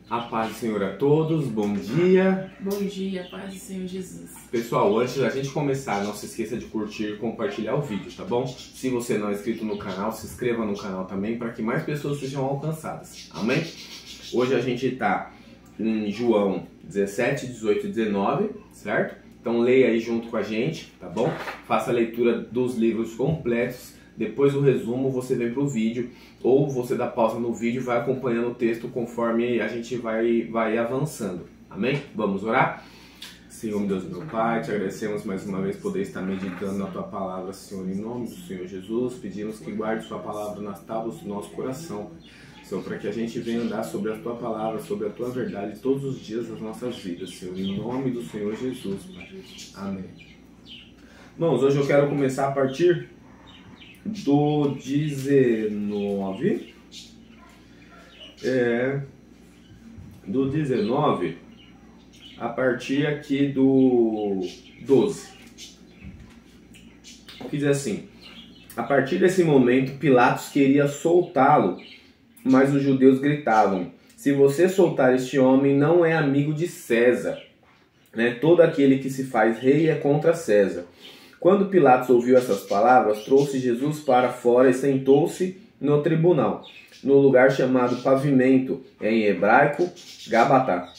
A paz do Senhor a todos, bom dia. Bom dia, paz do Senhor Jesus. Pessoal, antes da gente começar, não se esqueça de curtir e compartilhar o vídeo, tá bom? Se você não é inscrito no canal, se inscreva no canal também para que mais pessoas sejam alcançadas, amém? Hoje a gente está em João 17, 18 e 19, certo? Então leia aí junto com a gente, tá bom? Faça a leitura dos livros completos. Depois do resumo você vem para o vídeo, ou você dá pausa no vídeo e vai acompanhando o texto conforme a gente vai avançando. Amém? Vamos orar? Senhor, meu Deus e meu Pai, te agradecemos mais uma vez poder estar meditando na Tua Palavra, Senhor, em nome do Senhor Jesus. Pedimos que guarde Sua Palavra nas tábuas do nosso coração, Senhor, para que a gente venha andar sobre a Tua Palavra, sobre a Tua verdade todos os dias das nossas vidas, Senhor, em nome do Senhor Jesus, Pai. Amém. Irmãos, hoje eu quero começar a partir do 19, do 19 a partir aqui do 12, que diz assim: a partir desse momento Pilatos queria soltá-lo, mas os judeus gritavam: se você soltar este homem, não é amigo de César, né? Todo aquele que se faz rei é contra César. Quando Pilatos ouviu essas palavras, trouxe Jesus para fora e sentou-se no tribunal, no lugar chamado Pavimento, em hebraico, Gabatá.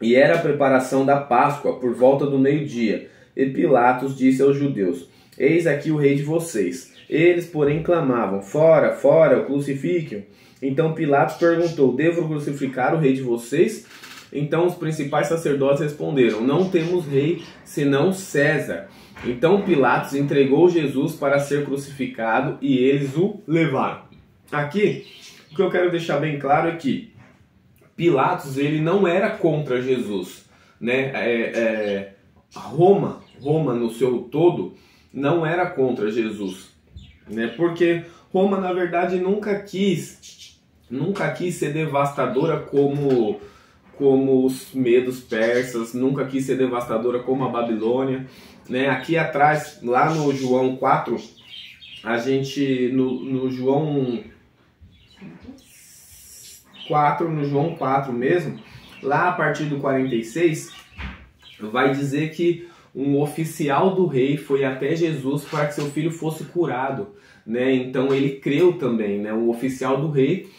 E era a preparação da Páscoa, por volta do meio-dia. E Pilatos disse aos judeus: eis aqui o rei de vocês. Eles, porém, clamavam: fora, fora, o crucifiquem. Então Pilatos perguntou: devo crucificar o rei de vocês? Então os principais sacerdotes responderam: não temos rei senão César. Então Pilatos entregou Jesus para ser crucificado e eles o levaram. Aqui, o que eu quero deixar bem claro é que Pilatos ele não era contra Jesus, né? Roma no seu todo não era contra Jesus, né? Porque Roma na verdade nunca quis ser devastadora como os medos persas, nunca quis ser devastadora como a Babilônia, né? Aqui atrás, lá no João 4, a gente, no João 4 mesmo, lá a partir do 46, vai dizer que um oficial do rei foi até Jesus para que seu filho fosse curado, né? Então ele creu também, né? O oficial do rei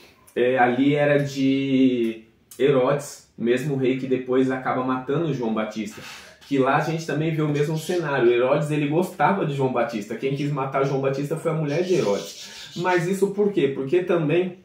ali era de Herodes, mesmo rei que depois acaba matando João Batista. Que lá a gente também vê o mesmo cenário. Herodes ele gostava de João Batista. Quem quis matar João Batista foi a mulher de Herodes. Mas isso por quê? Porque também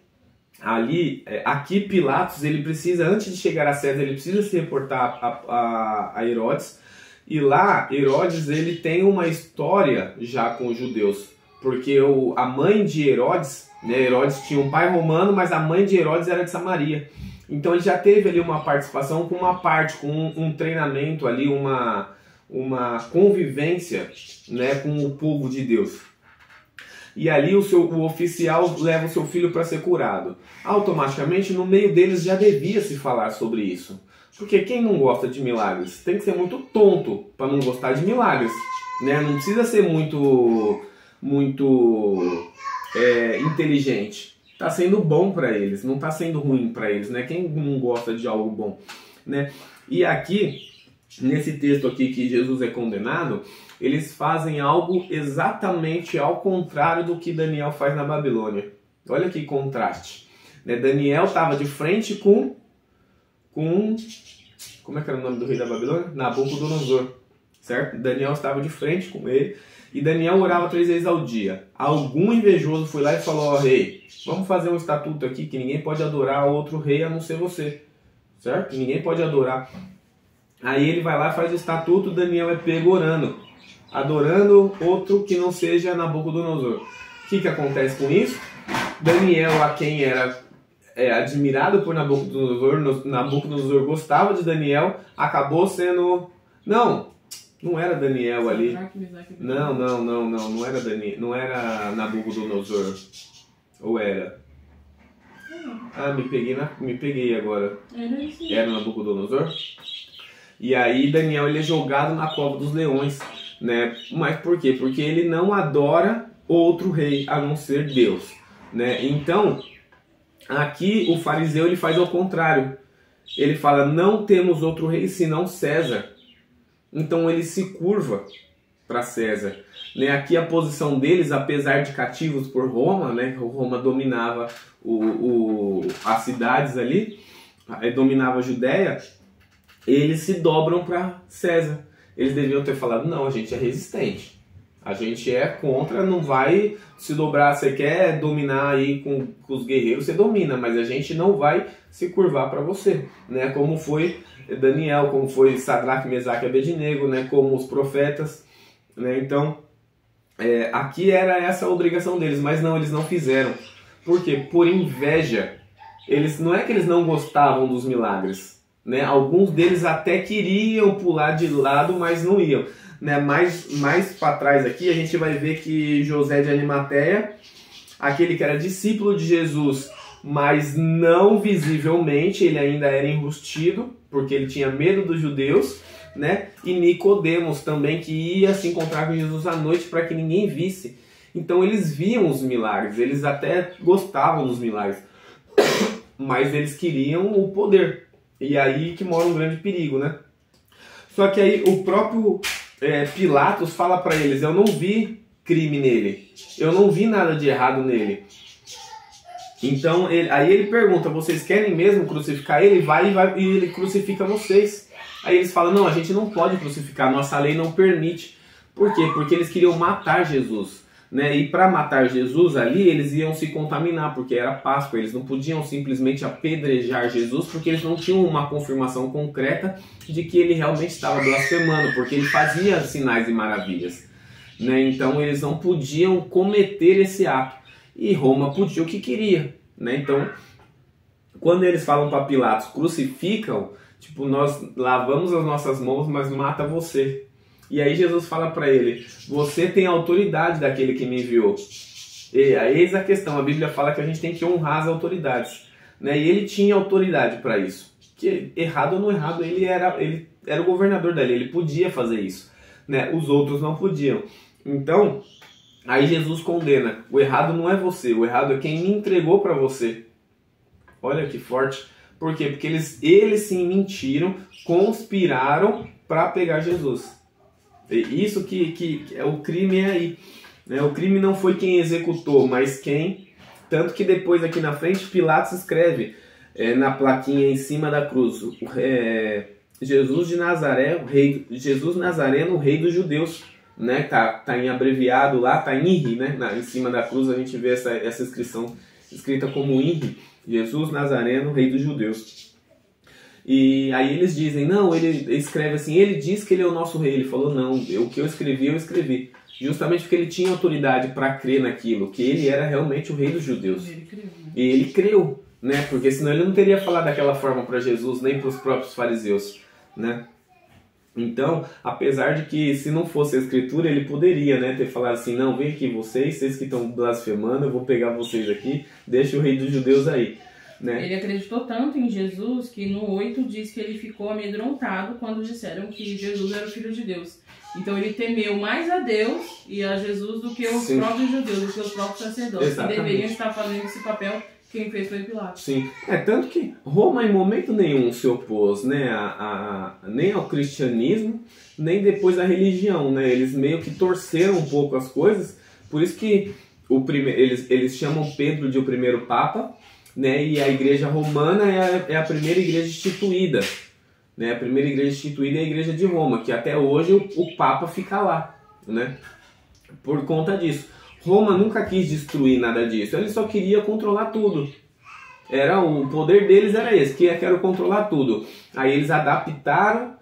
aqui Pilatos ele precisa, antes de chegar a César, ele precisa se reportar a Herodes. E lá Herodes ele tem uma história já com os judeus, porque a mãe de Herodes, né, Herodes tinha um pai romano, mas a mãe de Herodes era de Samaria. Então ele já teve ali uma participação com um treinamento ali, uma convivência, né, com o povo de Deus. E ali o oficial leva o seu filho para ser curado. Automaticamente no meio deles já devia se falar sobre isso. Porque quem não gosta de milagres tem que ser muito tonto para não gostar de milagres, né? Não precisa ser muito inteligente. Está sendo bom para eles, não está sendo ruim para eles, né? Quem não gosta de algo bom, né? E aqui, nesse texto aqui que Jesus é condenado, eles fazem algo exatamente ao contrário do que Daniel faz na Babilônia. Olha que contraste, né? Daniel estava de frente com... Como é que era o nome do rei da Babilônia? Nabucodonosor, certo? Daniel estava de frente com ele. E Daniel orava 3 vezes ao dia. Algum invejoso foi lá e falou: ó, rei, vamos fazer um estatuto aqui que ninguém pode adorar outro rei a não ser você. Certo? Ninguém pode adorar. Aí ele vai lá e faz o estatuto, Daniel é pego orando. Adorando outro que não seja Nabucodonosor. O que acontece com isso? Daniel, a quem era admirado por Nabucodonosor gostava de Daniel, acabou sendo... Não era Daniel ali. Não era Daniel, não era Nabucodonosor. Ou era? Me peguei agora. Era Nabucodonosor? E aí Daniel ele é jogado na cova dos leões, né? Mas por quê? Porque ele não adora outro rei a não ser Deus, né? Então Aqui o fariseu ele faz ao contrário. Ele fala, não temos outro rei senão César. Então ele se curva para César. Né? Aqui a posição deles, apesar de cativos por Roma, né? Roma dominava as cidades ali, dominava a Judéia, eles se dobram para César. Eles deviam ter falado, não, a gente é resistente. A gente é contra, não vai se dobrar. Você quer dominar aí com os guerreiros, você domina, mas a gente não vai se curvar para você, né? Como foi Daniel, como foi Sadraque, Mesaque e Abednego, né? Como os profetas, né? Então, aqui era essa a obrigação deles, mas não, eles não fizeram. Por quê? Por inveja. Não é que eles não gostavam dos milagres, né? Alguns deles até queriam pular de lado, mas não iam. Né, mais para trás aqui a gente vai ver que José de Arimateia, aquele que era discípulo de Jesus, mas não visivelmente, ele ainda era enrustido, porque ele tinha medo dos judeus, né? E Nicodemos também, que ia se encontrar com Jesus à noite para que ninguém visse. Então eles viam os milagres, eles até gostavam dos milagres, mas eles queriam o poder. E aí que mora um grande perigo, né? Só que aí o próprio Pilatos fala para eles, eu não vi crime nele, eu não vi nada de errado nele. Então aí ele pergunta, vocês querem mesmo crucificar ele? Vai e ele crucifica vocês. Aí eles falam, não, a gente não pode crucificar, nossa lei não permite. Por quê? Porque eles queriam matar Jesus, né? E para matar Jesus ali, eles iam se contaminar, porque era Páscoa, eles não podiam simplesmente apedrejar Jesus, porque eles não tinham uma confirmação concreta de que ele realmente estava blasfemando, porque ele fazia sinais e maravilhas, né? Então eles não podiam cometer esse ato, e Roma podia o que queria, né? Então, quando eles falam para Pilatos, crucificam, tipo, nós lavamos as nossas mãos, mas mata você. E aí Jesus fala para ele, você tem a autoridade daquele que me enviou. E eis a questão, a Bíblia fala que a gente tem que honrar as autoridades, né? E ele tinha autoridade para isso. Que errado ou não errado, ele era o governador dali, ele podia fazer isso, né? Os outros não podiam. Então, aí Jesus condena, o errado não é você, o errado é quem me entregou para você. Olha que forte. Por quê? Porque eles sim mentiram, conspiraram para pegar Jesus. Isso que é o crime aí, né? O crime não foi quem executou, mas quem. Tanto que depois aqui na frente Pilatos escreve na plaquinha em cima da cruz, Jesus de Nazaré, Jesus Nazareno, o rei dos judeus, né? Tá em abreviado lá, tá em INRI, né? Em cima da cruz a gente vê essa inscrição escrita como INRI, Jesus Nazareno, rei dos judeus. E aí eles dizem, não, ele escreve assim, ele diz que ele é o nosso rei. Ele falou, não, o que eu escrevi. Justamente porque ele tinha autoridade para crer naquilo, que ele era realmente o rei dos judeus. Ele creu, né? E ele creu, né? Porque senão ele não teria falado daquela forma para Jesus, nem para os próprios fariseus, né? Então, apesar de que se não fosse a escritura, ele poderia, né, ter falado assim, não, vem aqui vocês que estão blasfemando, eu vou pegar vocês aqui, deixa o rei dos judeus aí. Né? Ele acreditou tanto em Jesus que no 8 diz que ele ficou amedrontado quando disseram que Jesus era o Filho de Deus. Então ele temeu mais a Deus e a Jesus do que os próprios judeus, do que os próprios sacerdotes. Exatamente. Que deveriam estar fazendo esse papel, quem fez foi Pilatos. Sim, tanto que Roma em momento nenhum se opôs, né, nem ao cristianismo, nem depois à religião, né? Eles meio que torceram um pouco as coisas, por isso que eles chamam Pedro de o primeiro Papa, né? E a igreja romana é a primeira igreja instituída, né? A primeira igreja instituída é a igreja de Roma, que até hoje o Papa fica lá, né? Por conta disso. Roma nunca quis destruir nada disso, ele só queria controlar tudo. O poder deles era esse, que quero controlar tudo. Aí eles adaptaram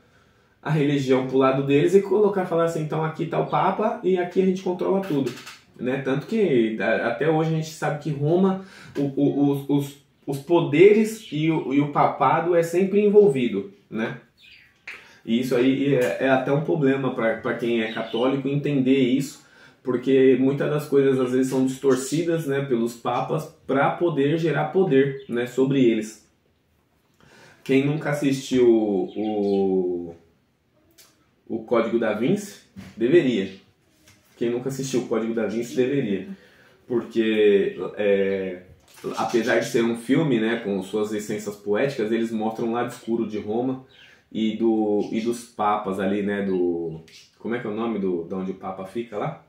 a religião pro lado deles e falaram assim, então aqui tá o Papa e aqui a gente controla tudo. Né? Tanto que até hoje a gente sabe que Roma, os poderes e o papado é sempre envolvido, né? E isso aí é até um problema para quem é católico entender isso, porque muitas das coisas às vezes são distorcidas, né, pelos papas para poder gerar poder, né, sobre eles. Quem nunca assistiu o Código da Vinci, deveria. Quem nunca assistiu o Código da Vinci deveria, porque apesar de ser um filme, né, com suas licenças poéticas, eles mostram o lado escuro de Roma e dos papas ali, né, como é que é o nome de onde o papa fica lá?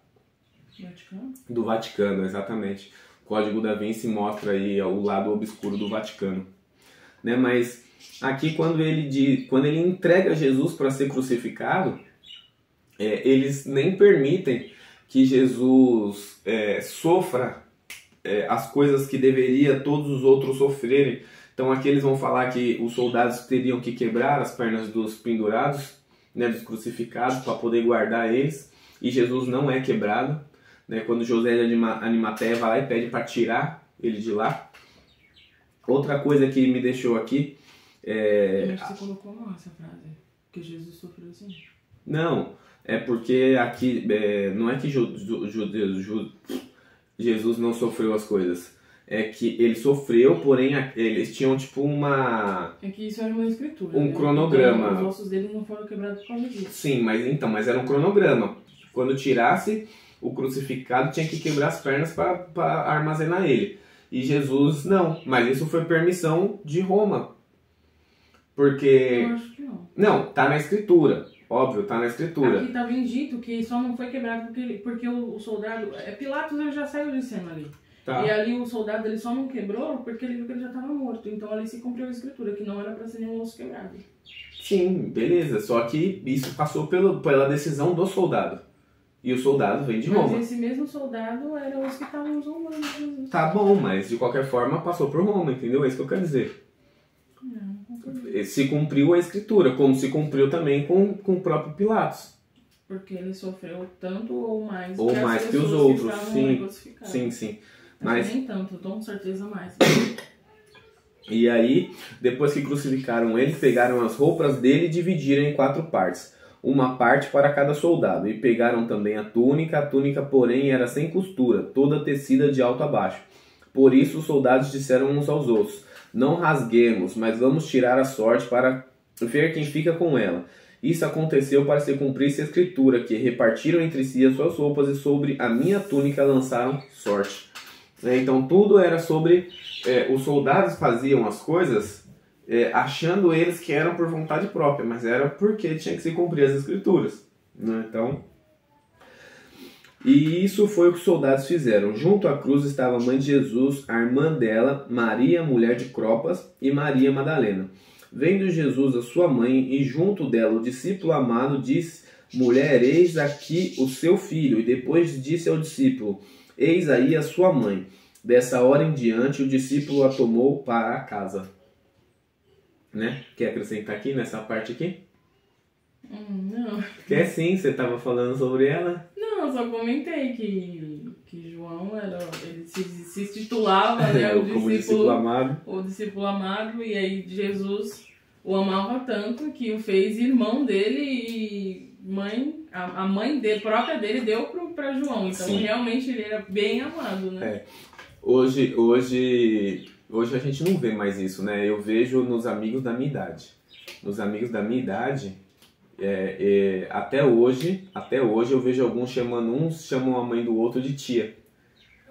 Vaticano? Do Vaticano, exatamente. O Código da Vinci mostra aí o lado obscuro do Vaticano, né? Mas aqui quando ele entrega Jesus para ser crucificado, eles nem permitem que Jesus sofra as coisas que deveria todos os outros sofrerem. Então aqui eles vão falar que os soldados teriam que quebrar as pernas dos pendurados, né, dos crucificados, para poder guardar eles, e Jesus não é quebrado, né? Quando José de Arimateia vai lá e pede para tirar ele de lá. Outra coisa que me deixou aqui Eu acho que você colocou mal essa frase, que Jesus sofreu assim. Não, é porque aqui não é que Jesus não sofreu as coisas. É que ele sofreu, porém eles tinham tipo uma... É que isso era uma escritura. Um né? cronograma. Então, os ossos dele não foram quebrados por causa disso. Sim, mas era um cronograma. Quando tirasse o crucificado, tinha que quebrar as pernas para armazenar ele. E Jesus não, mas isso foi permissão de Roma. Porque... Eu acho que não. Não, tá na escritura. Óbvio, tá na escritura. Aqui estava dito que só não foi quebrado porque o soldado... Pilatos ele já saiu de cena ali. Tá. E ali o soldado ele só não quebrou porque ele viu que ele já estava morto. Então ali se cumpriu a escritura, que não era para ser nenhum osso quebrado. Sim, beleza. Só que isso passou pela decisão do soldado. E o soldado vem de Roma. Mas esse mesmo soldado era os que estavam zombando Jesus. Tá bom, mas de qualquer forma passou por Roma, entendeu? É isso que eu quero dizer. Não concordo. Se cumpriu a escritura, como se cumpriu também com o próprio Pilatos. Porque ele sofreu tanto ou mais Ou que as mais que os pessoas outros, estavam sim. crucificadas. Sim, sim. Mas nem tanto, com certeza mais. E aí, depois que crucificaram ele, pegaram as roupas dele e dividiram em 4 partes. Uma parte para cada soldado. E pegaram também a túnica porém era sem costura, toda tecida de alto a baixo. Por isso os soldados disseram uns aos outros: não rasguemos, mas vamos tirar a sorte para ver quem fica com ela. Isso aconteceu para se cumprir a escritura, que repartiram entre si as suas roupas e sobre a minha túnica lançaram sorte. Então tudo era sobre... os soldados faziam as coisas achando eles que eram por vontade própria, mas era porque tinha que se cumprir as escrituras, né? Então, e isso foi o que os soldados fizeram. Junto à cruz estava a mãe de Jesus, a irmã dela, Maria, mulher de Clopas, e Maria Madalena. Vendo Jesus a sua mãe e junto dela o discípulo amado, disse: mulher, eis aqui o seu filho. E depois disse ao discípulo: eis aí a sua mãe. Dessa hora em diante o discípulo a tomou para a casa. Né? Quer acrescentar aqui nessa parte aqui? Não. Quer sim, você estava falando sobre ela? Não, eu só comentei que João ele se titulava, né, como discípulo amado. O discípulo amado, e aí Jesus o amava tanto que o fez irmão dele e a mãe dele, própria dele deu para João. Então sim, realmente ele era bem amado, né? Hoje a gente não vê mais isso, né? Eu vejo nos amigos da minha idade. Nos amigos da minha idade, até hoje eu vejo alguns chamam a mãe do outro de tia,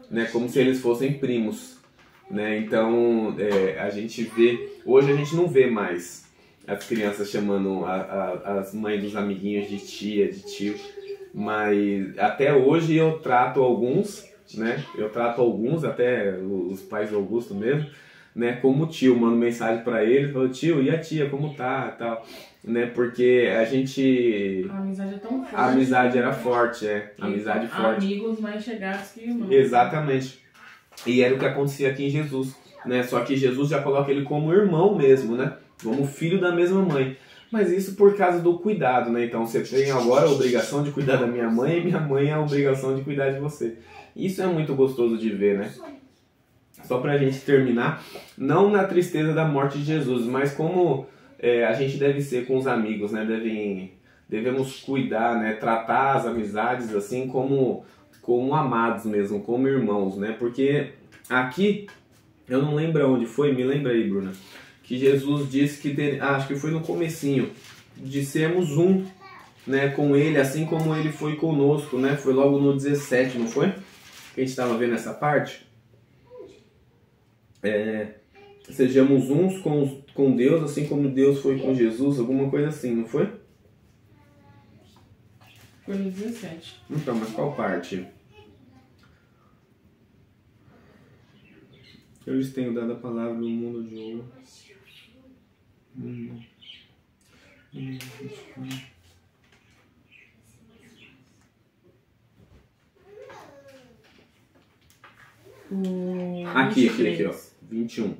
né? Como se eles fossem primos, né? Então a gente vê, hoje a gente não vê mais as crianças chamando as mães dos amiguinhos de tia, de tio, mas até hoje eu trato alguns, né? Eu trato alguns, até os pais do Augusto mesmo, né? Como tio, mando mensagem pra ele, falo: tio, e a tia, como tá, tal, né? Porque a amizade é tão forte. A amizade era forte, amizade forte. Amigos mais chegados que irmãos. Exatamente. E era o que acontecia aqui em Jesus, né? Só que Jesus já coloca ele como irmão mesmo, né? Como filho da mesma mãe. Mas isso por causa do cuidado, né? Então você tem agora a obrigação de cuidar da minha mãe e minha mãe a obrigação de cuidar de você. Isso é muito gostoso de ver, né? Só pra gente terminar, não na tristeza da morte de Jesus, mas como a gente deve ser com os amigos, né? Devemos cuidar, né? Tratar as amizades assim como amados mesmo, como irmãos, né? Porque aqui, eu não lembro onde foi, me lembra aí, Bruna, que Jesus disse que, acho que foi no comecinho, de sermos um, né? Com ele, assim como ele foi conosco, né? Foi logo no 17, não foi? Que a gente estava vendo essa parte. sejamos uns com Deus, assim como Deus foi com Jesus, alguma coisa assim, não foi? Foi no 17. Então, mas qual parte? Eu lhes tenho dado a palavra no mundo de hoje. Aqui, ó. 21.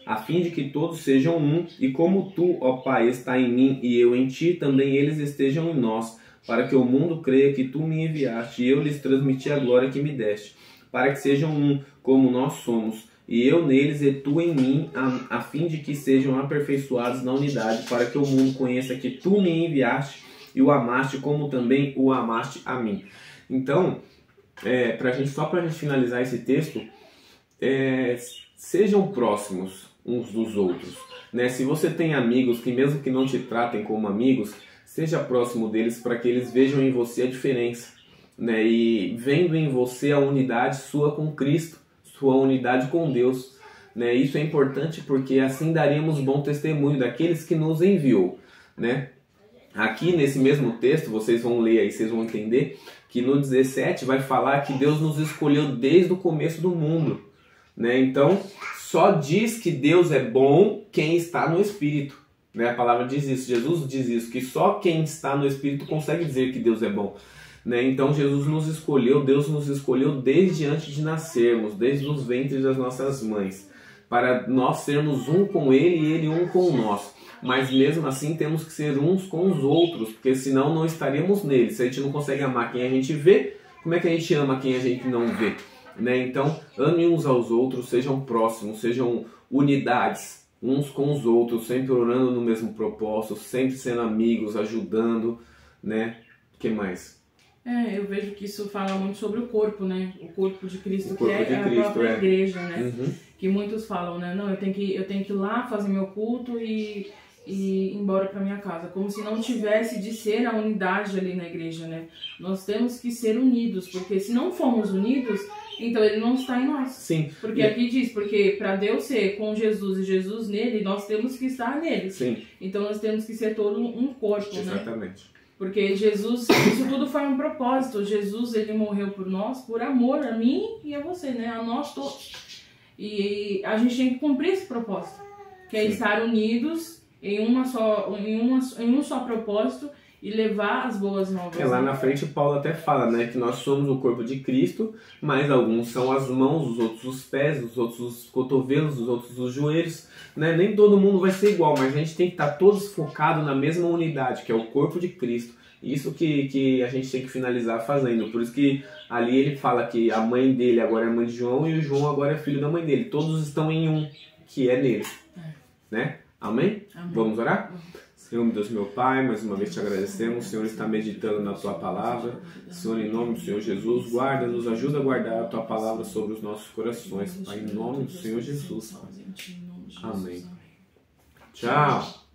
A fim de que todos sejam um, e como tu, ó Pai, está em mim e eu em ti, também eles estejam em nós, para que o mundo creia que tu me enviaste, e eu lhes transmiti a glória que me deste, para que sejam um, como nós somos, e eu neles e tu em mim, a fim de que sejam aperfeiçoados na unidade, para que o mundo conheça que tu me enviaste e o amaste, como também o amaste a mim. Então, só para a gente finalizar esse texto, sejam próximos uns dos outros, né? Se você tem amigos que mesmo que não te tratem como amigos, seja próximo deles para que eles vejam em você a diferença, né? E vendo em você a unidade sua com Cristo, sua unidade com Deus, né? Isso é importante porque assim daremos bom testemunho daqueles que nos enviou, né? Aqui nesse mesmo texto, vocês vão ler aí, vocês vão entender que no 17 vai falar que Deus nos escolheu desde o começo do mundo, né? Então, só diz que Deus é bom quem está no Espírito, né? A palavra diz isso, Jesus diz isso, que só quem está no Espírito consegue dizer que Deus é bom, né? Então Jesus nos escolheu, Deus nos escolheu desde antes de nascermos, desde os ventres das nossas mães, para nós sermos um com Ele e Ele um com nós. Mas mesmo assim temos que ser uns com os outros, porque senão não estaríamos nele. Se a gente não consegue amar quem a gente vê, como é que a gente ama quem a gente não vê? Né? Então, amem uns aos outros, sejam próximos, sejam unidades uns com os outros, sempre orando no mesmo propósito, sempre sendo amigos, ajudando, né? O que mais? Eu vejo que isso fala muito sobre o corpo, né? O corpo de Cristo, que é a própria igreja, né? Uhum. Que muitos falam, né? Não, eu tenho que ir lá fazer meu culto e ir embora para minha casa, como se não tivesse de ser a unidade ali na igreja, né? Nós temos que ser unidos, porque se não formos unidos, então ele não está em nós. Sim. Porque aqui diz, porque para Deus ser com Jesus e Jesus nele, nós temos que estar nele. Sim. Então nós temos que ser todo um corpo, né? Exatamente. Porque Jesus, isso tudo foi um propósito. Jesus, ele morreu por nós, por amor a mim e a você, né? A nós todos. E a gente tem que cumprir esse propósito, que é estar unidos em um só propósito e levar as boas novas. Lá na frente Paulo até fala, né, que nós somos o corpo de Cristo, mas alguns são as mãos, os outros os pés, os outros os cotovelos, os outros os joelhos, né? Nem todo mundo vai ser igual, mas a gente tem que estar todos focados na mesma unidade, que é o corpo de Cristo. Isso que a gente tem que finalizar fazendo. Por isso que ali ele fala que a mãe dele agora é mãe de João e o João agora é filho da mãe dele. Todos estão em um, que é nele. Né? Amém? Amém. Vamos orar? Senhor, meu Deus, meu Pai, mais uma vez te agradecemos. O Senhor está meditando na Tua Palavra. Senhor, em nome do Senhor Jesus, guarda, nos ajuda a guardar a Tua Palavra sobre os nossos corações. Pai, em nome do Senhor Jesus. Amém. Tchau.